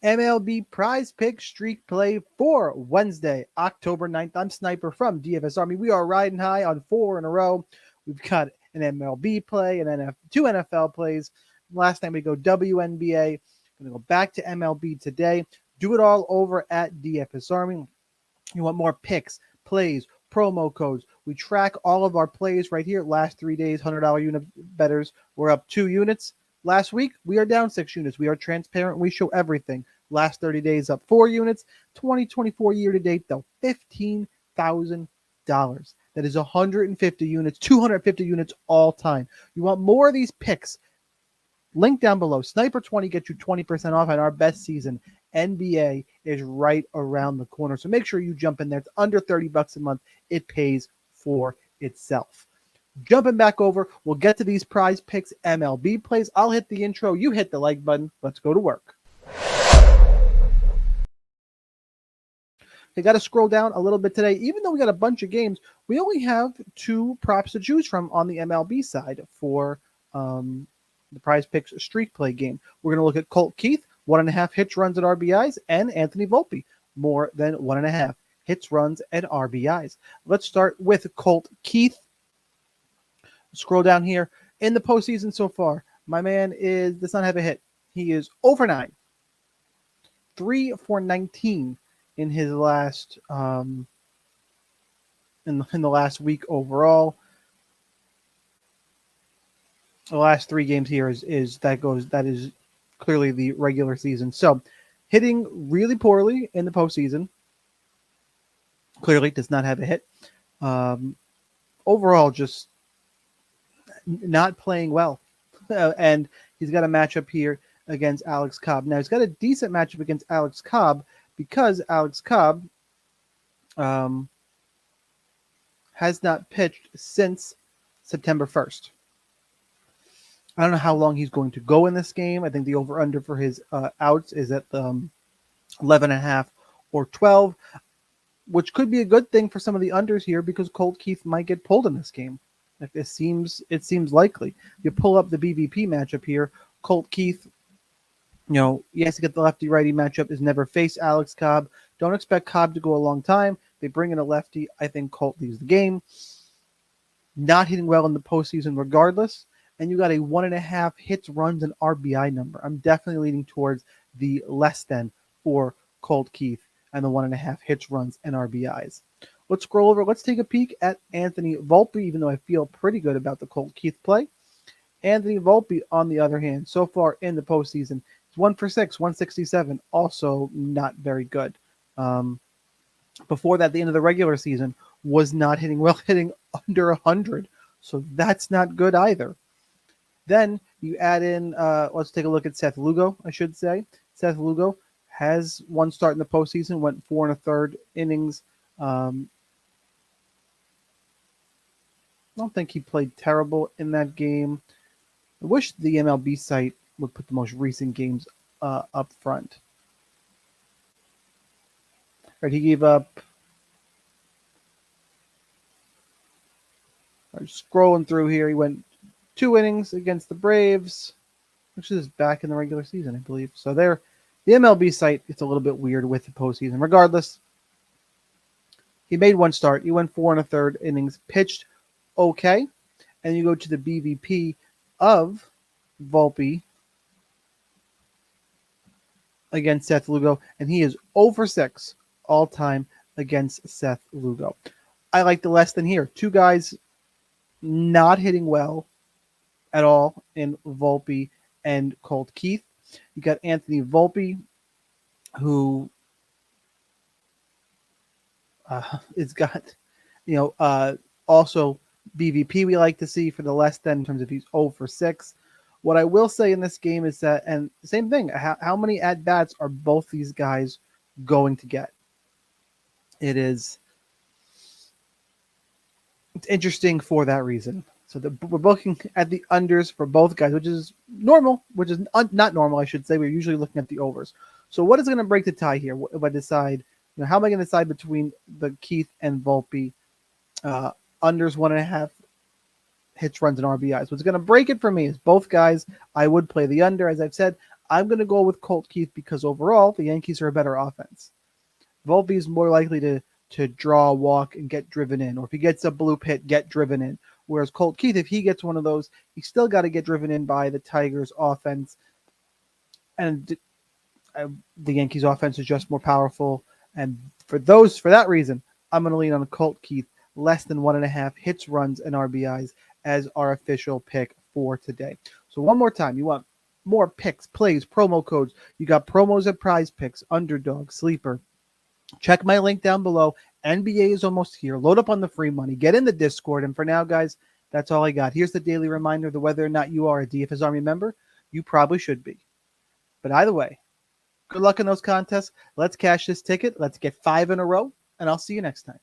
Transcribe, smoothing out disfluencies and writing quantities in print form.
MLB Prize Pick Streak Play for Wednesday, October 9th. I'm Sniper from DFS Army. We are riding high on 4 in a row. We've got an MLB play, two NFL plays. Last time we go WNBA. Going to go back to MLB today. Do it all over at DFS Army. You want more picks, plays, promo codes. We track all of our plays right here. Last 3 days, $100 unit betters. We're up 2 units. Last week, we are down 6 units. We are transparent. We show everything. Last 30 days, up 4 units. 2024 year to date, though, $15,000. That is 150 units, 250 units all time. You want more of these picks? Link down below. Sniper 20 gets you 20% off on our best season. NBA is right around the corner. So make sure you jump in there. It's under $30 a month. It pays for itself. Jumping back over, we'll get to these prize picks, MLB plays. I'll hit the intro. You hit the like button. Let's go to work. They got to scroll down a little bit today. Even though we got a bunch of games, we only have 2 props to choose from on the MLB side for the Prize Picks streak play game. We're going to look at Colt Keith, 1.5 hits, runs, and RBIs, and Anthony Volpe, more than 1.5 hits, runs, and RBIs. Let's start with Colt Keith. Scroll down here. In the postseason so far, my man does not have a hit. He is over 9. 3 for 19 in his last in the last week overall. The last 3 games here that is clearly the regular season. So hitting really poorly in the postseason. Clearly does not have a hit. Overall, just not playing well. And he's got a matchup here against Alex Cobb. Now, he's got a decent matchup against Alex Cobb because Alex Cobb has not pitched since September 1st. I don't know how long he's going to go in this game. I think the over-under for his outs is at 11.5 or 12, which could be a good thing for some of the unders here because Colt Keith might get pulled in this game. It seems likely. You pull up the BVP matchup here. Colt Keith, he has to get the lefty-righty matchup. Has never faced Alex Cobb. Don't expect Cobb to go a long time. They bring in a lefty. I think Colt leaves the game. Not hitting well in the postseason regardless. And you got a 1.5 hits, runs, and RBI number. I'm definitely leaning towards the less than for Colt Keith and the 1.5 hits, runs, and RBIs. Let's scroll over. Let's take a peek at Anthony Volpe, even though I feel pretty good about the Colt Keith play. Anthony Volpe, on the other hand, so far in the postseason, he's 1 for 6, 167. Also not very good. Before that, the end of the regular season, was not hitting well, hitting under 100. So that's not good either. Then you add in, let's take a look at Seth Lugo, I should say. Seth Lugo has 1 start in the postseason, went 4 1/3 innings. I don't think he played terrible in that game. I wish the MLB site would put the most recent games up front. Right, he gave up. Scrolling through here, he went 2 innings against the Braves, which is back in the regular season, I believe. So there, the MLB site, it's a little bit weird with the postseason. Regardless, he made 1 start. He went 4 1/3 innings, pitched okay. And you go to the BVP of Volpe against Seth Lugo, and he is 0 for 6 all time against Seth Lugo. I like the less than here. 2 guys not hitting well at all in Volpe and Colt Keith. You got Anthony Volpe, who it's got, also BVP we like to see for the less than in terms of he's 0 for 6. What I will say in this game is that, and same thing, how many at-bats are both these guys going to get? It's interesting for that reason. So we're looking at the unders for both guys, which is normal, which is not normal, I should say. We're usually looking at the overs. So what is going to break the tie here? If I decide, how am I going to decide between the Keith and Volpe unders 1.5 hits, runs, and RBIs? What's going to break it for me is both guys. I would play the under. As I've said, I'm going to go with Colt Keith because overall the Yankees are a better offense. Volpe is more likely to draw a walk and get driven in, or if he gets a bloop hit, get driven in. Whereas Colt Keith, if he gets one of those, he's still got to get driven in by the Tigers' offense, and the Yankees' offense is just more powerful. And for that reason, I'm going to lean on Colt Keith less than 1.5 hits, runs, and RBIs as our official pick for today. So one more time, you want more picks, plays, promo codes. You got promos at Prizepicks, Underdog, Sleeper. Check my link down below. NBA is almost here. Load up on the free money. Get in the Discord. And for now, guys, that's all I got. Here's the daily reminder that whether or not you are a DFS Army member, you probably should be. But either way, good luck in those contests. Let's cash this ticket. Let's get 5 in a row. And I'll see you next time.